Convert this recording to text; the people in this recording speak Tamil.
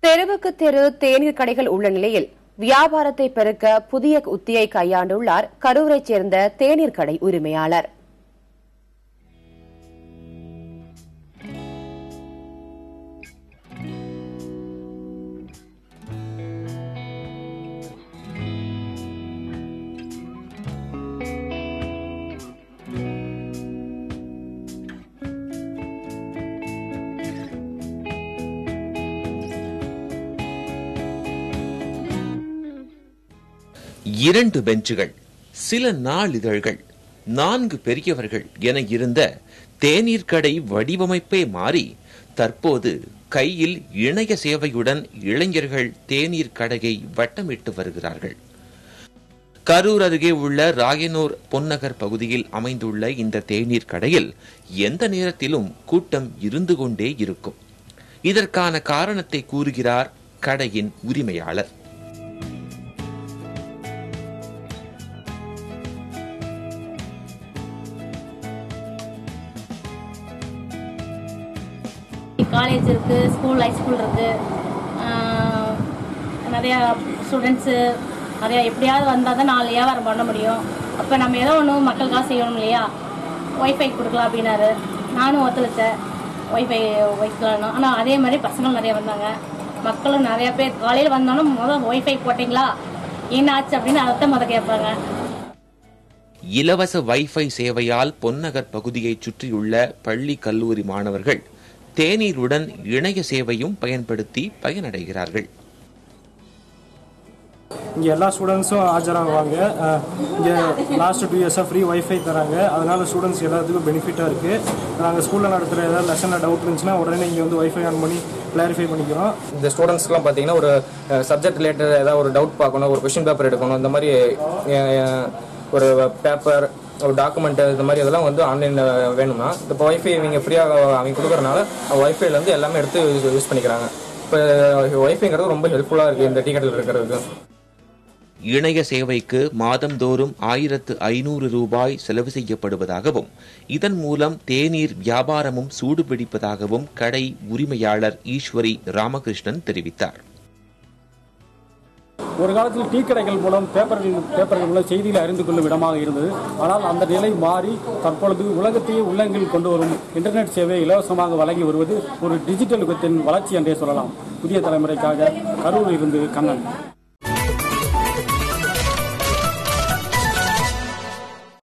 தெருவுக்கு தெரு தேநீர் கடைகள் உள்ள நிலையில் வியாபாரத்தை பெருக்க புதிய உத்தியை கையாண்டுள்ளார் கரூரைச் சேர்ந்த தேநீர் கடை உரிமையாளர். இரண்டு பெஞ்சுகள், சில நாளிதழ்கள், 4 பெரியவர்கள் என இருந்த தேநீர் கடை வடிவமைப்பே மாறி தற்போது கையில் இணைய சேவையுடன் இளைஞர்கள் தேநீர் கடையை வட்டமிட்டு வருகிறார்கள். கரூர் அருகே உள்ள ராயனூர் பொன்னகர் பகுதியில் அமைந்துள்ள இந்த தேநீர் கடையில் எந்த நேரத்திலும் கூட்டம் இருந்து கொண்டே இருக்கும். இதற்கான காரணத்தை கூறுகிறார் கடையின் உரிமையாளர். காலேஜ் இருக்கு, ஸ்கூல், ஹைஸ்கூல் இருக்கு, நிறையா ஸ்டூடெண்ட்ஸு நிறையா எப்படியாவது வந்தால் தான் 4 வியாபாரம் பண்ண முடியும். அப்போ நம்ம ஏதோ ஒன்று மக்களுக்காக செய்யணும் இல்லையா? ஒய்ஃபை கொடுக்கலாம் அப்படின்னாரு. நானும் ஒத்துழைச்சேன் ஒய்ஃபை வைக்கலான்னு. ஆனால் அதே மாதிரி பசங்களும் நிறையா வந்தாங்க, மக்களும் நிறையா பேர் காலையில் வந்தாலும் முதல் ஒய்ஃபை போட்டிங்களா என்ன ஆச்சு அப்படின்னு அதைத்தான் கேட்பாங்க. இலவச வைஃபை சேவையால் பொன்னகர் பகுதியை சுற்றியுள்ள பள்ளி கல்லூரி மாணவர்கள் தேநீருடன் இணைய சேவையும் பயன்படுத்தி பயனடைகிறார்கள். இங்கே எல்லா ஸ்டூடெண்ட்ஸும் ஆஜராகுவாங்க. இங்கே லாஸ்ட் 2 இயர்ஸாக ஃப்ரீ வைஃபை தராங்க. அதனால ஸ்டூடெண்ட்ஸ் எல்லாத்துக்கும் பெனிஃபிட்டாக இருக்குது. நாங்கள் ஸ்கூலில் நடத்துகிற ஏதாவது லெசனில் டவுட் இருந்துச்சுன்னா உடனே இங்கே வந்து வைஃபை ஆன் பண்ணி கிளாரிஃபை பண்ணிக்கிறோம். இந்த ஸ்டூடெண்ட்ஸ்க்குலாம் பார்த்தீங்கன்னா ஒரு சப்ஜெக்ட் ரிலேட்டட் ஏதாவது ஒரு டவுட் பார்க்கணும், ஒரு கொஸ்டின் பேப்பர் எடுக்கணும், இந்த மாதிரி ஒரு பேப்பர், ஒரு டாக்குமெண்ட், இந்த மாதிரி இதெல்லாம் வந்து ஆன்லைனில் வேணும்னா இப்போ வைஃபை இவங்க ஃப்ரீயாக அவங்க கொடுக்குறனால வைஃபைலேருந்து எல்லாமே எடுத்து யூஸ் பண்ணிக்கிறாங்க. இப்போ வைஃபைங்கிறது ரொம்ப ஹெல்ப்ஃபுல்லாக இருக்குது இந்த டீ கடையில் இருக்கிறதுக்கு. இணைய சேவைக்கு மாதந்தோறும் 1500 ரூபாய் செலவு செய்யப்படுவதாகவும் இதன் மூலம் தேநீர் வியாபாரமும் சூடுபிடிப்பதாகவும் கடை உரிமையாளர் ஈஸ்வரி ராமகிருஷ்ணன் தெரிவித்தார். ஒரு காலத்தில் டீ கடைகள் மூலம் பேப்பர்கள் மூலம் செய்திகளை அறிந்து கொள்ளும் இடமாக இருந்தது. ஆனால் அந்த நிலை மாறி தற்பொழுது உலகத்தையே உள்ளங்களில் கொண்டு வரும் இன்டர்நெட் சேவையை இலவசமாக வழங்கி வருவது ஒரு டிஜிட்டல் யுகத்தின் வளர்ச்சி என்றே சொல்லலாம். புதிய தலைமுறைக்காக கரூரில் இருந்து கண்ணன்.